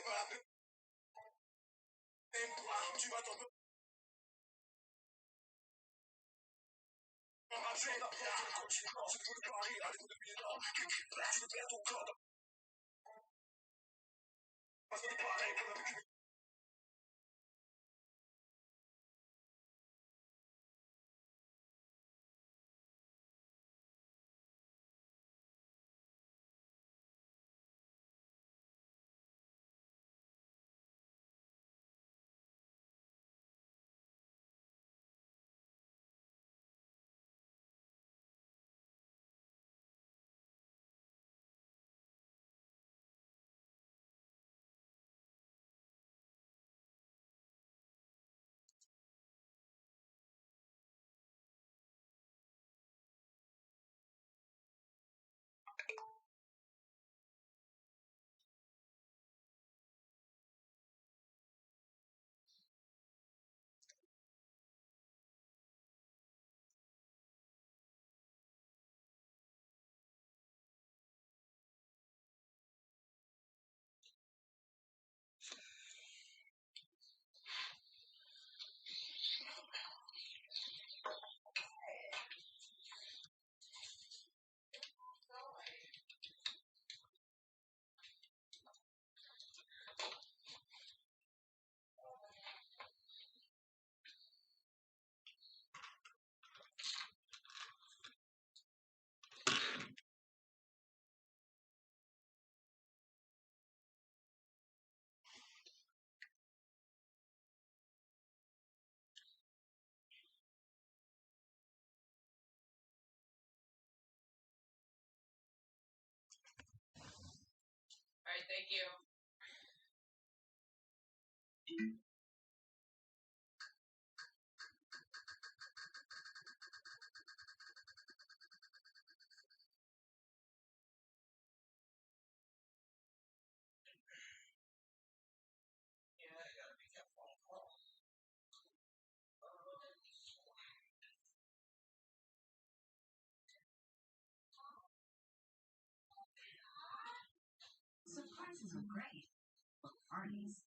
Tu vas t'en marcher, continent, c'est tout le Paris, allez-vous depuis les normes, tu veux perdre ton corps, parce que pareil, comme avec une Alright, thank you. Surprises are great for parties,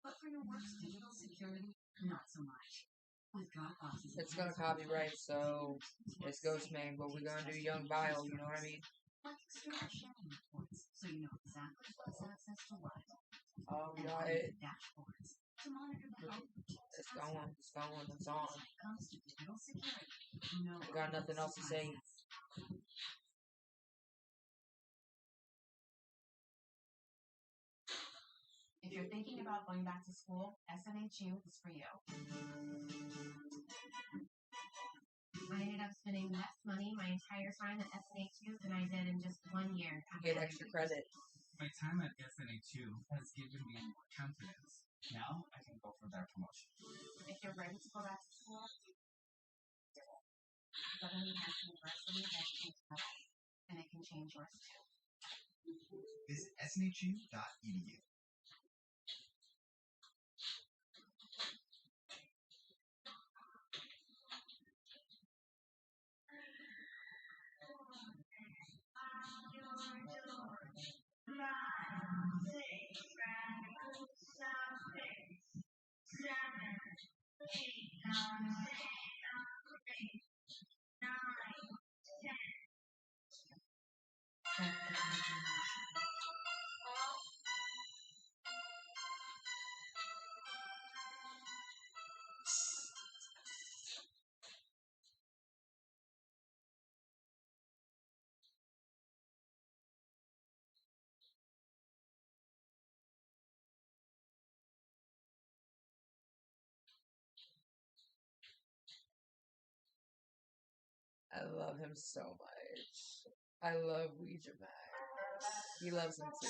but for your work's digital security, not so much. With Dropbox's It's gonna copyright, so it's Ghostman, but we're gonna do Young Bio, you know what I mean? like external sharing reports, so you know exactly what's access to what. Alright, Dashboards to monitor the health of it's going, it's on. when it comes to digital security. No I got nothing else to say. If you're thinking about going back to school, SNHU is for you. I ended up spending less money my entire time at SNHU than I did in just 1 year. Get extra credit. My time at SNHU has given me more confidence. Now I can go for that promotion. If you're ready to go back to school, Southern has University that changed my life, and it can change yours too. Visit snhu.edu. I love him so much. I love Ouija Max. He loves him too.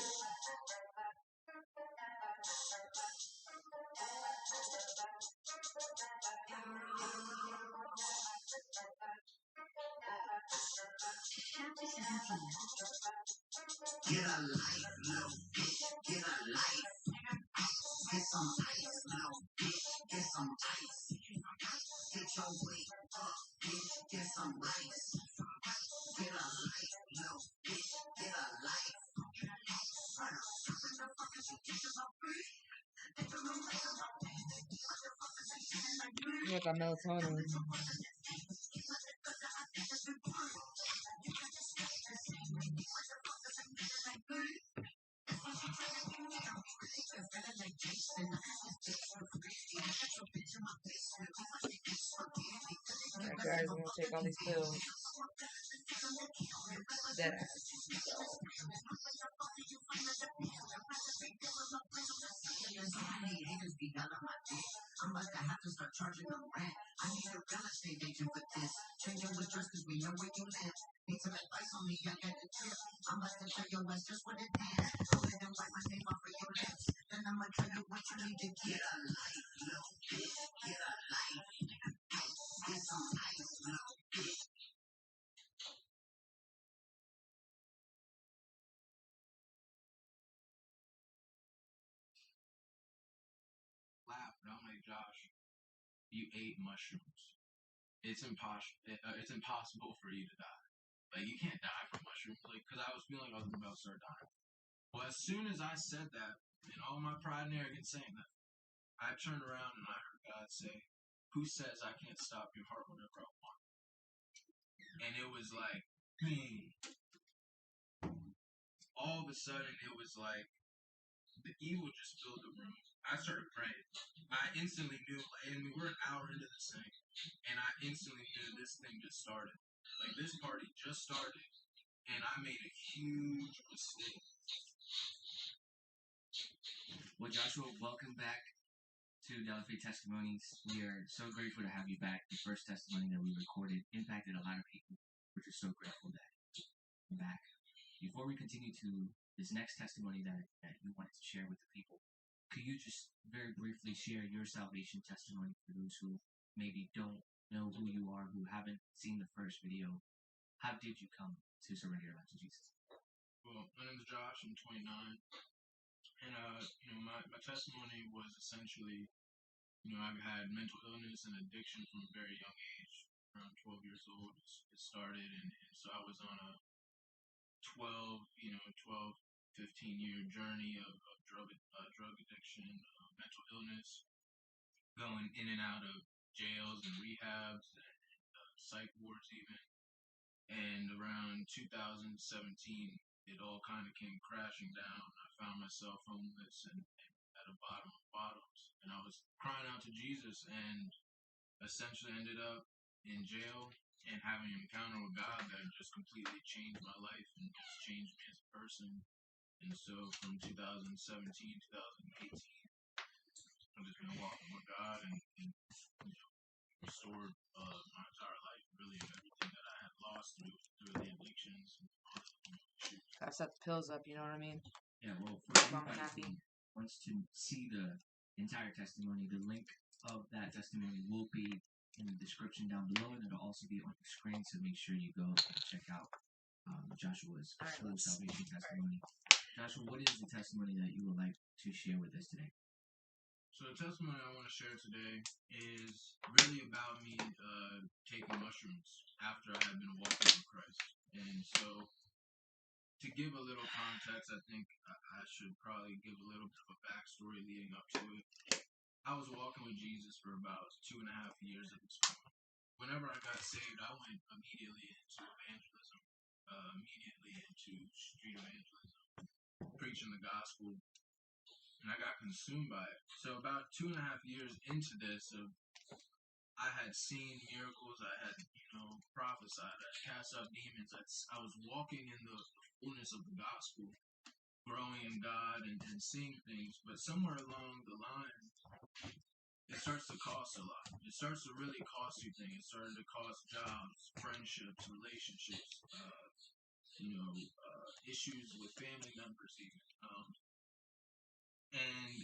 Get a life, little bitch, get a life. Get some ice, little bitch, get some ice. Get your weight up, bitch, get some rice. Get a life, little bitch, get a life. With the melatonin. Alright guys, I'm gonna take all these pills. Dead ass. I'm about to have to start charging them rent. I need a real estate agent for this. Changing with dress cause we know where you live. Need some advice on me, I got the tip. I'm about to tell your ass just what it is. Go ahead and wipe my name off of your lips. Then I'ma tell you what you need to get a life, little bitch. Get a life. Get some ice, little bitch. Laugh, but I'm like, Josh, you ate mushrooms. It's impossible for you to die. Like, you can't die from mushrooms. Like, because I was feeling like I was about to start dying. Well, as soon as I said that, and all my pride and arrogance saying that, I turned around and I heard God say, "Who says I can't stop your heart whenever I want?" And it was like, all of a sudden, it was like, the evil just filled the room. I started praying. I instantly knew, and we're an hour into this thing, and I instantly knew this thing just started. Like, this party just started, and I made a huge mistake. Well, Joshua, welcome back to 𝕯𝖚𝖘𝖌𝖚 Testimonies. We are so grateful to have you back. The first testimony that we recorded impacted a lot of people, which is so grateful that you're back. Before we continue to this next testimony that you wanted to share with the people, could you just very briefly share your salvation testimony for those who maybe don't know who you are, who haven't seen the first video? How did you come to surrender your life to Jesus? Well, my name is Josh. I'm 29. And, my testimony was essentially, I've had mental illness and addiction from a very young age. Around 12 years old, it started. And so I was on a 12, 15-year journey of drug addiction, mental illness, going in and out of jails and rehabs and psych wards even. And around 2017, it all kind of came crashing down. I found myself homeless and at the bottom of bottoms. And I was crying out to Jesus and essentially ended up in jail and having an encounter with God that just completely changed my life and just changed me as a person. And so from 2017, 2018, I've just been walking with God and restored my entire life, really, and everything that I had lost through the addictions and all the issues. Gotta set the pills up, you know what I mean? Yeah, well, for anybody who wants to see the entire testimony, the link of that testimony will be in the description down below, and it'll also be on the screen, so make sure you go and check out Joshua's full salvation testimony. Joshua, what is the testimony that you would like to share with us today? So the testimony I want to share today is really about me taking mushrooms after I had been walking with Christ. And so to give a little context, I think I should probably give a little bit of a backstory leading up to it. I was walking with Jesus for about 2.5 years at this point. Whenever I got saved, I went immediately into evangelism, immediately into street evangelism, preaching the gospel, and I got consumed by it. So about 2.5 years into this, I had seen miracles, I had, prophesied, I had cast out demons, I was walking in the fullness of the gospel, growing in God and seeing things, but somewhere along the line, it starts to cost a lot. It starts to really cost you things. It started to cost jobs, friendships, relationships, issues with family members even. And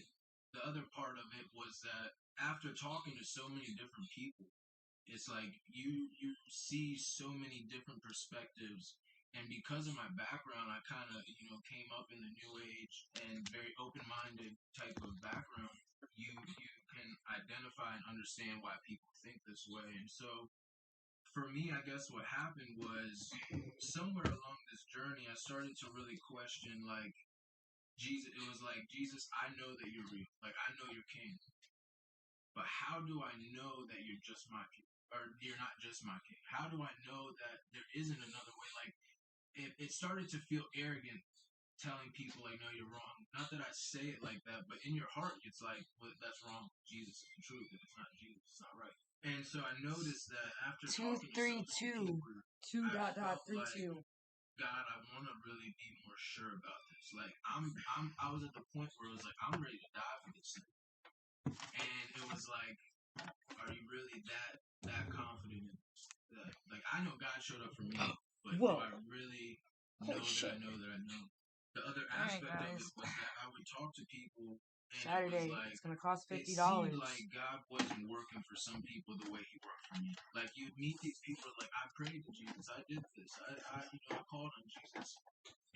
the other part of it was that after talking to so many different people, it's like you see so many different perspectives. And because of my background, I kind of, came up in the new age and very open-minded type of background. You can identify and understand why people think this way. And so for me, I guess what happened was somewhere along this journey, I started to really question, like, Jesus. It was like, Jesus, I know that you're real. Like, I know you're king. But how do I know that you're just my king, or you're not just my king? How do I know that there isn't another way? Like it started to feel arrogant telling people like, no, you're wrong. Not that I say it like that, but in your heart, it's like, well, that's wrong. Jesus is the truth. If it's not Jesus, it's not right. And so I noticed that after talking to so many 232. people, I felt like, 2.32. God, I want to really be more sure about this. Like I was at the point where it was like, I'm ready to die for this thing. And it was like, are you really that confident in this? Like I know God showed up for me, but do I really know that I know that I know? The other aspect of it was that I would talk to people, and Saturday, it was like it's gonna cost it $50. seemed like God wasn't working for some people the way He worked for me. Like you'd meet these people like, I prayed to Jesus, I did this, I called on Jesus,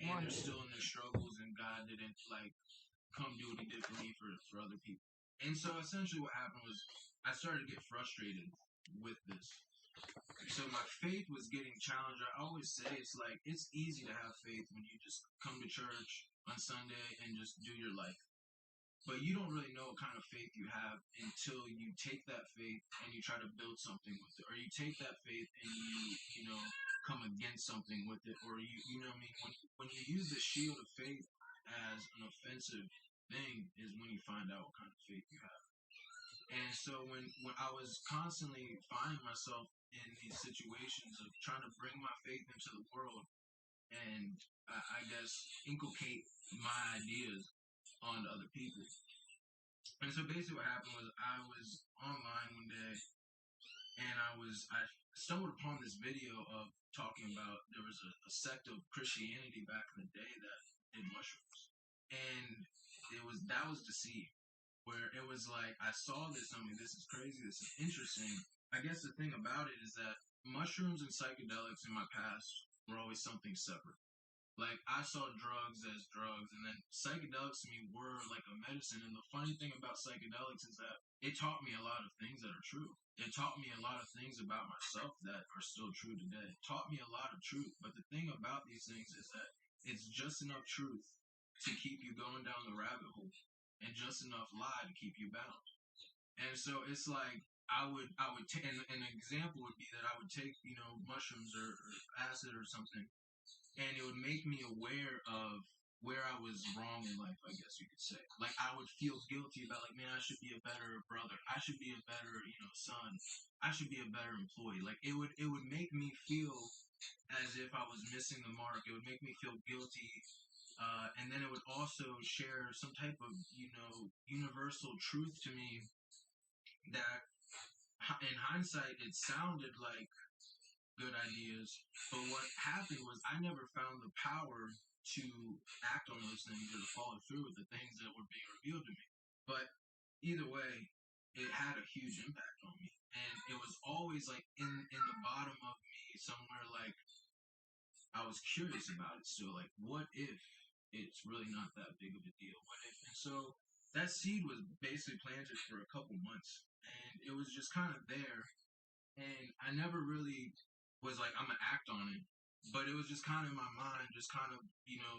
and they're still in their struggles, and God didn't like come do what He did for me for other people. And so essentially, what happened was I started to get frustrated with this. So my faith was getting challenged. I always say it's like it's easy to have faith when you just come to church on Sunday and just do your life. But you don't really know what kind of faith you have until you take that faith and you try to build something with it, or you take that faith and you know come against something with it, or you know what I mean. When you use the shield of faith as an offensive thing is when you find out what kind of faith you have. And so when I was constantly finding myself in these situations of trying to bring my faith into the world and I guess inculcate my ideas onto other people. And so basically what happened was I was online one day and I stumbled upon this video of talking about there was a sect of Christianity back in the day that did mushrooms. And that was deceived. Where it was like, I saw this, I mean, this is crazy, this is interesting. I guess the thing about it is that mushrooms and psychedelics in my past were always something separate. Like, I saw drugs as drugs, and then psychedelics to me were like a medicine. And the funny thing about psychedelics is that it taught me a lot of things that are true. It taught me a lot of things about myself that are still true today. It taught me a lot of truth. But the thing about these things is that it's just enough truth to keep you going down the rabbit hole, and just enough lie to keep you bound. And so it's like I would take an example would be that I would take mushrooms or acid or something, and it would make me aware of where I was wrong in life, I guess you could say. Like I would feel guilty about like, man, I should be a better brother. I should be a better son. I should be a better employee. Like it would make me feel as if I was missing the mark. It would make me feel guilty. And then it would also share some type of, universal truth to me that in hindsight, it sounded like good ideas. But what happened was I never found the power to act on those things or to follow through with the things that were being revealed to me. But either way, it had a huge impact on me. And it was always like in the bottom of me somewhere like I was curious about it still. Like, what if it's really not that big of a deal? What if? And so that seed was basically planted for a couple months, and it was just kind of there. And I never really was like, I'm gonna act on it, but it was just kind of in my mind, just kind of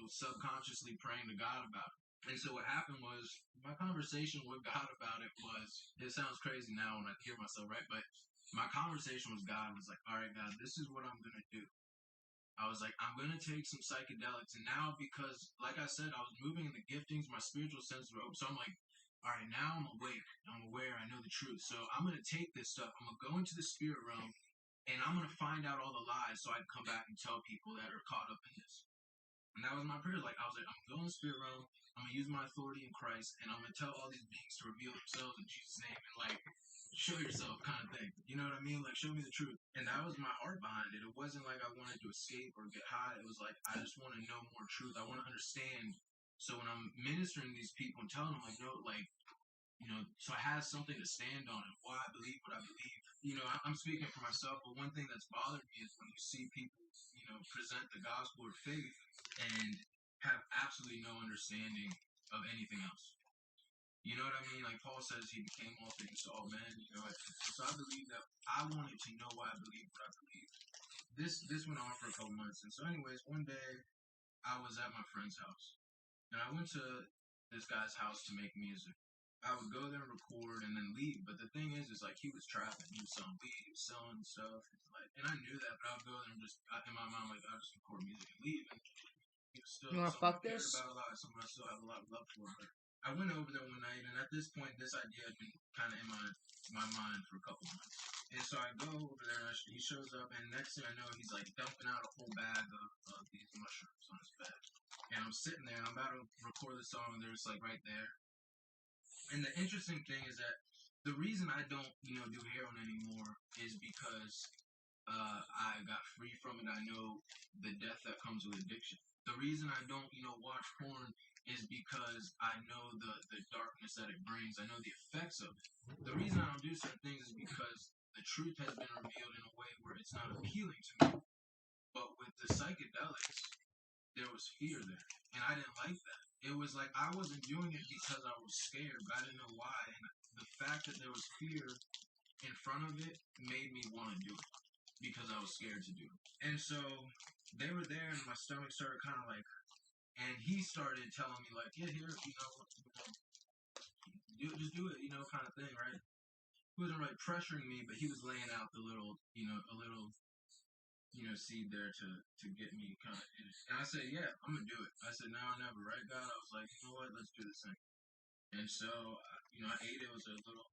subconsciously praying to God about it. And so what happened was my conversation with God about it was. It sounds crazy now when I hear myself, right? But my conversation with God was like, all right, God, this is what I'm gonna do. I was like, I'm going to take some psychedelics. And now, because, like I said, I was moving in the giftings, my spiritual senses were open. So I'm like, all right, now I'm awake. I'm aware. I know the truth. So I'm going to take this stuff. I'm going to go into the spirit realm, and I'm going to find out all the lies so I can come back and tell people that are caught up in this. And that was my prayer. Like, I was like, I'm going to go in the spirit realm. I'm going to use my authority in Christ, and I'm going to tell all these beings to reveal themselves in Jesus' name. And, like, show yourself kind of thing. You know what I mean? Like, show me the truth. And that was my heart behind it. It wasn't like I wanted to escape or get high. It was like, I just want to know more truth. I want to understand. So when I'm ministering to these people and telling them, like, no, like, so I have something to stand on and why I believe what I believe. I'm speaking for myself, but one thing that's bothered me is when you see people, present the gospel or faith and have absolutely no understanding of anything else. You know what I mean? Like Paul says, he became all things to all men. So I believe that I wanted to know why I believe what I believe. This went on for a couple months, and so anyways, one day I was at my friend's house, and I went to this guy's house to make music. I would go there and record and then leave. But the thing is like he was trapping. He was selling weed. He was selling stuff. Like, and I knew that, but I would go there and just in my mind like I just record music and leave. And he was still You wanna someone fuck I cared this? about a lot. Someone I still have a lot of love for. But I went over there one night, and at this point, this idea had been kind of in my mind for a couple months. And so I go over there, and he shows up, and next thing I know, he's like dumping out a whole bag of these mushrooms on his bed. And I'm sitting there, and I'm about to record the song, and they're just like right there. And the interesting thing is that the reason I don't, do heroin anymore is because I got free from it. I know the death that comes with addiction. The reason I don't, watch porn is because I know the darkness that it brings. I know the effects of it. The reason I don't do certain things is because the truth has been revealed in a way where it's not appealing to me. But with the psychedelics, there was fear there, and I didn't like that. It was like I wasn't doing it because I was scared, but I didn't know why. And the fact that there was fear in front of it made me want to do it because I was scared to do it. And so they were there, and my stomach started kind of like, and he started telling me like, yeah, here, just do it, kind of thing, right? He wasn't really pressuring me, but he was laying out the little, a little seed there to get me kind of in it. And I said, yeah, I'm gonna do it. I said, now or never, right, God? I was like, you know what? Let's do this thing. And so, I ate it. It was a little,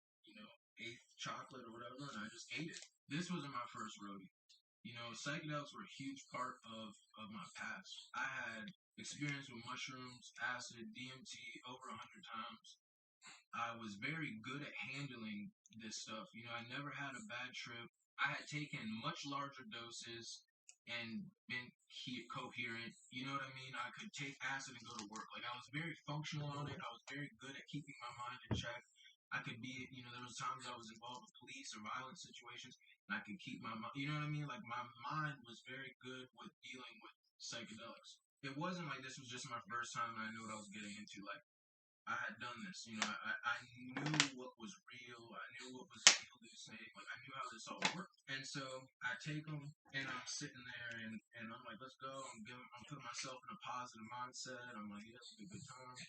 eighth chocolate or whatever, and I just ate it. This wasn't my first rodeo. Psychedelics were a huge part of my past. I had experience with mushrooms, acid, DMT over 100 times. I was very good at handling this stuff. I never had a bad trip. I had taken much larger doses and been coherent. You know what I mean? I could take acid and go to work. Like I was very functional on it. I was very good at keeping my mind in check. I could be, there was times I was involved with police or violent situations, and I could keep my mind. You know what I mean? Like my mind was very good with dealing with psychedelics. It wasn't like this was just my first time and I knew what I was getting into. Like I had done this, I knew what was real, I knew what was hallucinating, like I knew how this all worked. And so I take them and I'm sitting there and I'm like, let's go. I'm putting myself in a positive mindset. I'm like, yeah, it's a good time.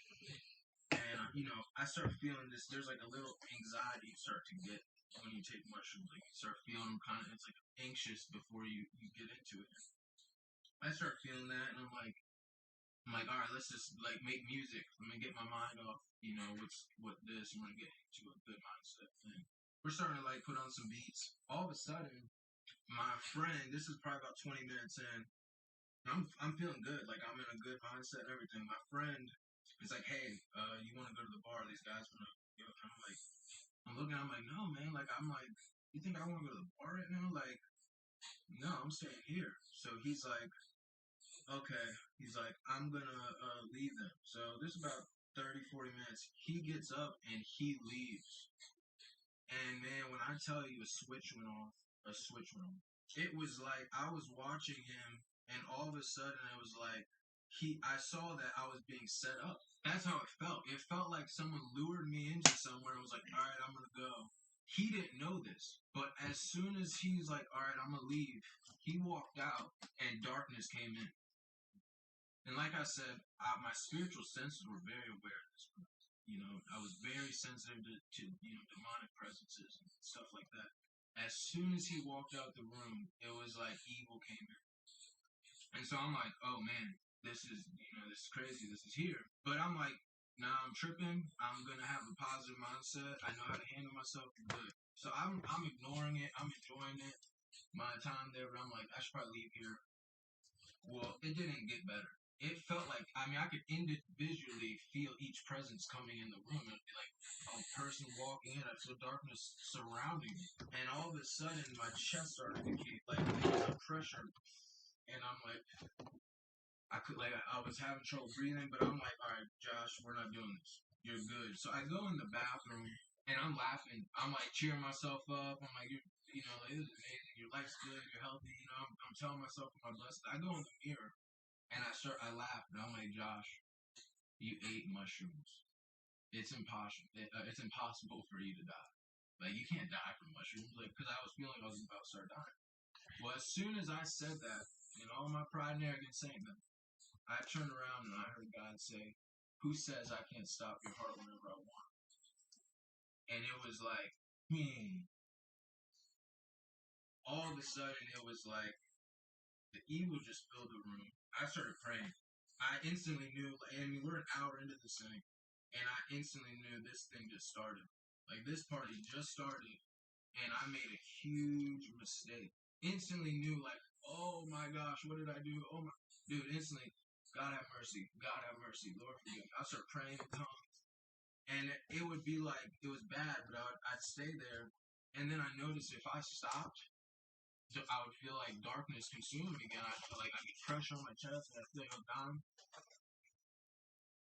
And I start feeling this. There's like a little anxiety you start to get when you take mushrooms. Like you start feeling kind of, it's like anxious before you get into it. I start feeling that, and I'm like, all right, let's just like make music. I'm gonna get my mind off, what this. I'm gonna get into a good mindset thing. We're starting to like put on some beats. All of a sudden, my friend, this is probably about 20 minutes in. I'm feeling good. Like I'm in a good mindset and everything. My friend is like, hey, you want to go to the bar? These guys want to go. And I'm like, I'm looking. I'm like, no, man. Like I'm like, you think I want to go to the bar right now? Like, no, I'm staying here. So he's like, okay. He's like, I'm gonna leave them. So this is about 30, 40 minutes. He gets up and he leaves. And man, when I tell you a switch went off, a switch went off. It was like I was watching him, and all of a sudden it was like I saw that I was being set up. That's how it felt. It felt like someone lured me into somewhere and was like, all right, I'm gonna go. He didn't know this, but as soon as he's like, all right, I'm gonna leave, he walked out and darkness came in. And like I said, my spiritual senses were very aware of this. I was very sensitive to demonic presences and stuff like that. As soon as he walked out the room, it was like evil came in. And so I'm like, oh man, this is this is crazy. This is here. But I'm like, nah, I'm tripping. I'm gonna have a positive mindset. I know how to handle myself. Good. So I'm ignoring it. I'm enjoying it. My time there, but I'm like, I should probably leave here. Well, it didn't get better. It felt like, I could individually feel each presence coming in the room. It would be like a person walking in. I feel darkness surrounding me. And all of a sudden, my chest started to get like there was a pressure. And I'm like, I was having trouble breathing, but I'm like, all right, Josh, we're not doing this. You're good. So I go in the bathroom and I'm laughing. I'm like cheering myself up. I'm like, this is amazing. Your life's good. You're healthy. I'm telling myself I'm blessed. I go in the mirror and I laugh, and I'm like, Josh, you ate mushrooms. It's impossible. It's impossible for you to die. Like you can't die from mushrooms. Like because I was feeling I was about to start dying. Well, as soon as I said that, all my pride and arrogance saying that, I turned around and I heard God say, "Who says I can't stop your heart whenever I want?" and it was like, all of a sudden it was like the evil just filled the room. I started praying. I instantly knew, I mean, we're an hour into this thing, and I instantly knew this thing just started. Like, this party just started, and I made a huge mistake. Instantly knew, like, oh my gosh, what did I do? Oh my, dude, instantly, God have mercy, God have mercy, Lord forgive me. I started praying in tongues, and it would be like, it was bad, but I'd stay there, and then I noticed if I stopped, I would feel like darkness consume me again. I feel like I get pressure on my chest, and I feel like I'm dying.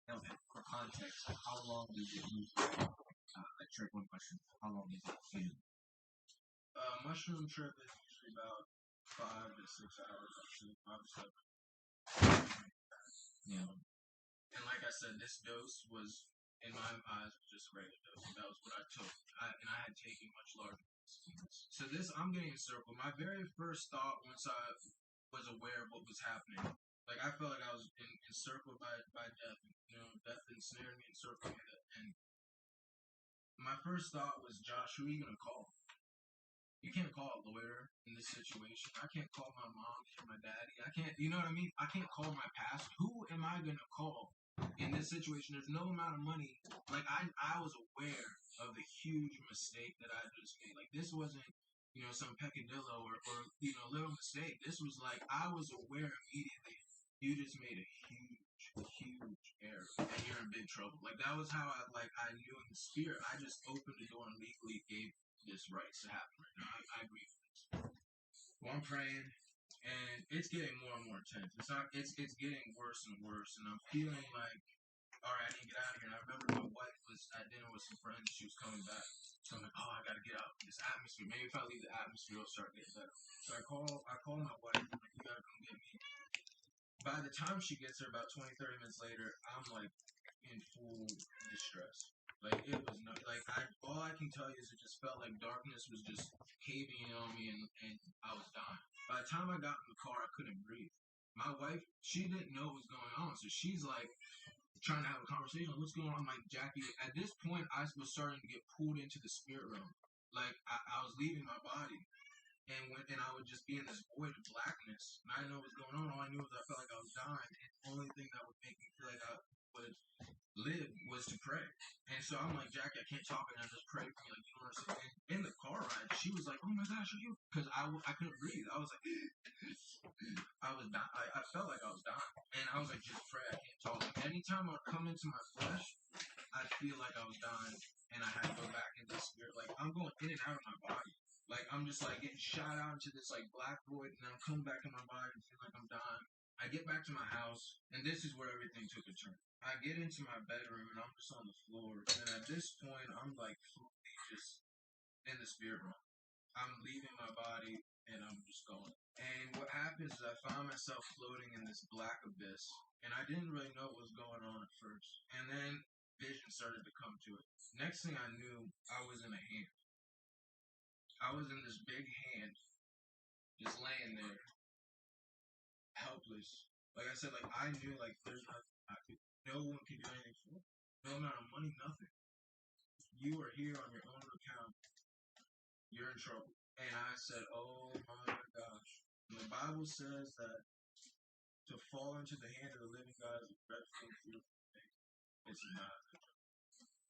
Now, for context, how long does it usually, a trip, one question, how long is it usually? Mushroom trip is usually about 5 to 6 hours, actually, 5 to 7. Yeah. And like I said, this dose was, in my eyes, just a regular dose. That was what I took. And I had taken much larger doses. So this, I'm getting encircled. My very first thought, once I was aware of what was happening, like I felt like I was encircled by death. You know, death ensnared me, encircled me. And my first thought was, Josh, who are you going to call? You can't call a lawyer in this situation. I can't call my mom or my daddy. I can't, you know what I mean? I can't call my pastor. Who am I going to call in this situation? There's no amount of money. Like, I was aware of the huge mistake that I just made. Like, this wasn't, you know, some peccadillo or you know, little mistake. This was like, I was aware immediately. You just made a huge error, and you're in big trouble. Like, that was how I knew in the spirit. I just opened the door and legally gave this rights to happen right now. I agree with this. Well, I'm praying, and it's getting more and more intense. It's getting worse and worse, and I'm feeling like, all right, I need to get out of here. And I remember my wife was at dinner with some friends. She was coming back. So I'm like, oh, I got to get out of this atmosphere. Maybe if I leave the atmosphere, it'll start getting better. So I call my wife. I'm like, you got to come get me. By the time she gets there, about 20, 30 minutes later, I'm like in full distress. Like, it was not, like, all I can tell you is it just felt like darkness was just caving in on me, and I was dying. By the time I got in the car, I couldn't breathe. My wife, she didn't know what was going on, so she's like trying to have a conversation. What's going on? I'm like, Jackie, at this point, I was starting to get pulled into the spirit realm. Like, I was leaving my body. And I would just be in this void of blackness. And I didn't know what was going on. All I knew was I felt like I was dying. And the only thing that would make me feel like I would live was to pray. And so I'm like, Jackie, I can't talk right now. Just pray for me. Like, you know what I'm saying? And in the car ride, she was like, oh my gosh, are you? Because I couldn't breathe. I was like, I was dying. I felt like I was dying. And I was like, just pray. I can't talk. And anytime I come into my flesh, I feel like I was dying. And I had to go back into the spirit. Like, I'm going in and out of my body. Like, I'm just like getting shot out into this like black void, and I'm coming back in my body and feel like I'm dying. I get back to my house, and this is where everything took a turn. I get into my bedroom, and I'm just on the floor. And at this point, I'm like fully just in the spirit realm. I'm leaving my body, and I'm just going. And what happens is I found myself floating in this black abyss, and I didn't really know what was going on at first. And then vision started to come to it. Next thing I knew, I was in a hand. I was in this big hand, just laying there, helpless. Like I said, like I knew, like there's nothing no one can do anything for me. No amount of money, nothing. You are here on your own account. You're in trouble. And I said, oh my gosh. And the Bible says that to fall into the hand of the living God is a dreadful and fearful thing. It's not.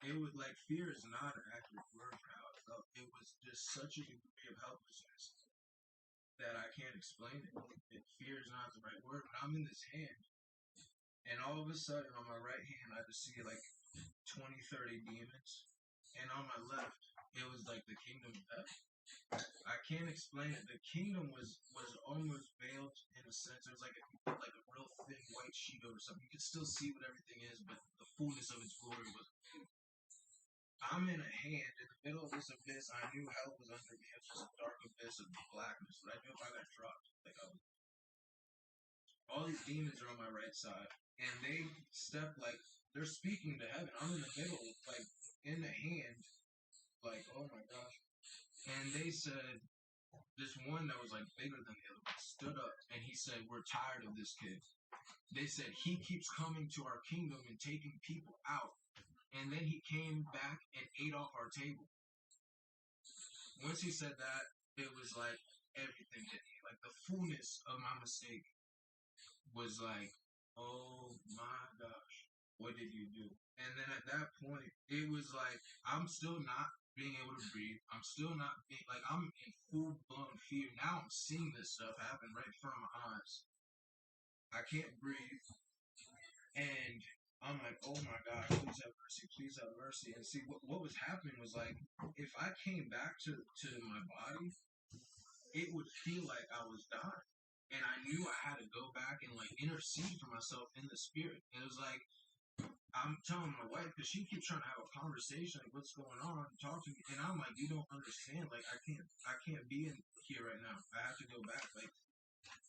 It was like fear is not an accurate word for how I felt. It was just such a degree of helplessness that I can't explain it. Fear is not the right word, but I'm in this hand. And all of a sudden, on my right hand, I just see like 20, 30 demons. And on my left, it was like the kingdom of heaven. I can't explain it. The kingdom was almost veiled in a sense. It was like a real thin white sheet over something. You could still see what everything is, but the fullness of its glory was. I'm in a hand in the middle of this abyss. I knew hell was under me. It was just a dark abyss of blackness. But I knew if I got dropped, like all these demons are on my right side, and they step like they're speaking to heaven. I'm in the middle, like in the hand, like oh my gosh. And they said, this one that was like bigger than the other one stood up, and he said, "We're tired of this kid." They said he keeps coming to our kingdom and taking people out. And then he came back and ate off our table. Once he said that, it was like everything hit me. Like the fullness of my mistake was like, oh my gosh, what did you do? And then at that point, it was like, I'm still not being able to breathe. I'm still not being, like, I'm in full blown fear. Now I'm seeing this stuff happen right in front of my eyes. I can't breathe. And I'm like, oh my God, please have mercy, please have mercy. And see, what was happening was like, if I came back to my body, it would feel like I was dying. And I knew I had to go back and like intercede for myself in the spirit. And it was like, I'm telling my wife, because she keeps trying to have a conversation, like, what's going on, talk to me. And I'm like, you don't understand. Like, I can't be in here right now. I have to go back. Like,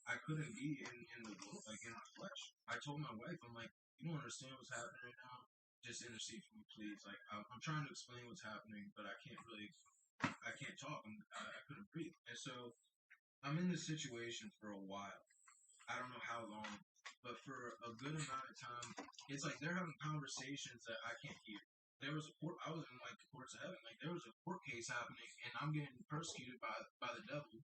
I couldn't be in the like in my flesh. I told my wife, I'm like, you don't understand what's happening right now. Just intercede for me, please. Like, I'm trying to explain what's happening, but I can't talk. I couldn't breathe. And so I'm in this situation for a while. I don't know how long, but for a good amount of time, it's like they're having conversations that I can't hear. I was in like the courts of heaven. Like there was a court case happening, and I'm getting persecuted by the devil.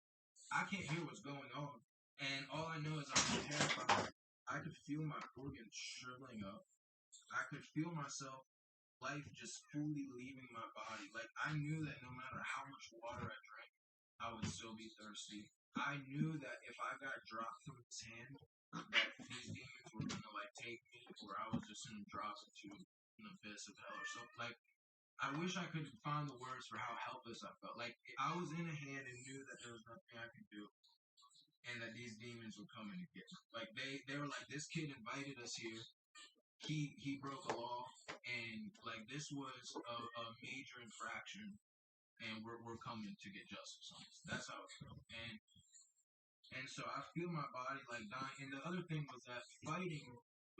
I can't hear what's going on. And all I know is I'm terrified. I could feel my organs shriveling up. I could feel myself, life just fully leaving my body. Like I knew that no matter how much water I drank, I would still be thirsty. I knew that if I got dropped from his hand, that these demons were gonna like take me, or I was just gonna drop into an abyss of hell or something. Like I wish I could find the words for how helpless I felt. Like I was in a hand and knew that there was nothing I could do, and that these demons were coming to get me. Like they were like, this kid invited us here. He broke a law, and like this was a major infraction, and we're coming to get justice on this. That's how it felt. And so I feel my body like dying. And the other thing was that fighting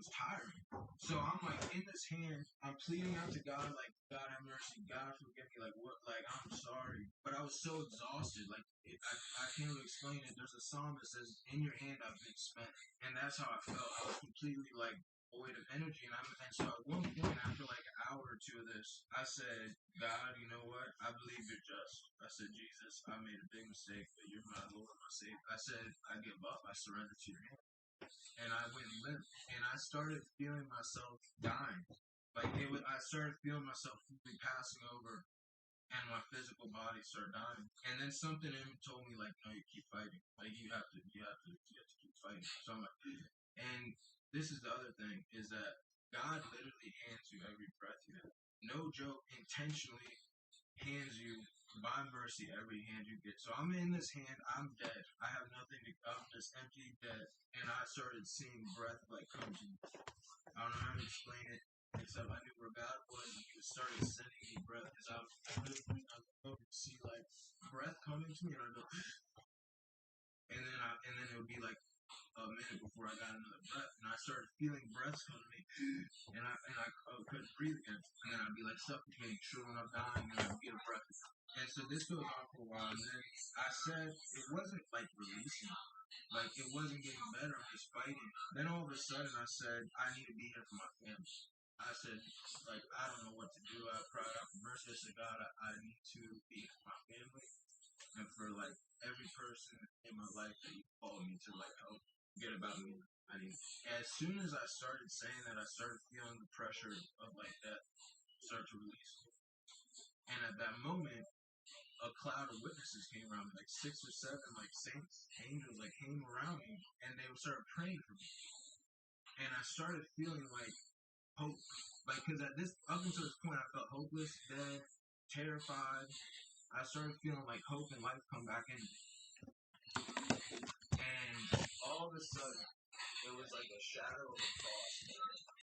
was tiring. So I'm like in this hand, I'm pleading out to God, like, God have mercy, God forgive me, like what, like I'm sorry. But I was so exhausted, like I can't really explain it. There's a psalm that says, in your hand I've been spent. And that's how I felt. I was completely like void of energy. And so at one point, after like an hour or two of this, I said, God, you know what? I believe you're just. I said, Jesus, I made a big mistake, but you're my Lord, my Savior. I said, I give up. I surrender to your hand. And I went and lived. And I started feeling myself dying. Like I started feeling myself passing over, and my physical body started dying. And then something in me told me, like, no, you keep fighting. Like you have to keep fighting. So I'm like, and this is the other thing, is that God literally hands you every breath you have. No joke, intentionally hands you by mercy every hand you get. So I'm in this hand, I'm dead. I have nothing to, I'm just empty, dead. And I started seeing breath like come to me. I don't know how to explain it, except I knew where God was, and He started sending me breath, because I was able to see like breath coming to me, and I'd go, and then it would be like a minute before I got another breath, and I started feeling breaths coming to me, and I couldn't breathe again, and then I'd be like suffocating, shriveling up, dying, and I'd get a breath. And so this goes on for a while, and then I said it wasn't like releasing, like it wasn't getting better, I'm just fighting. Then all of a sudden I said, I need to be here for my family. I said, like, I don't know what to do. I cried out for mercy. I said, God, I need to be here for my family, and for like every person in my life that you called me to like help get about me. As soon as I started saying that, I started feeling the pressure of like death start to release. And at that moment, a cloud of witnesses came around me, like 6 or 7 like saints, angels, like came around me, and they would start praying for me. And I started feeling like hope, like because up until this point, I felt hopeless, dead, terrified. I started feeling like hope and life come back in me. And all of a sudden, it was like a shadow of a cross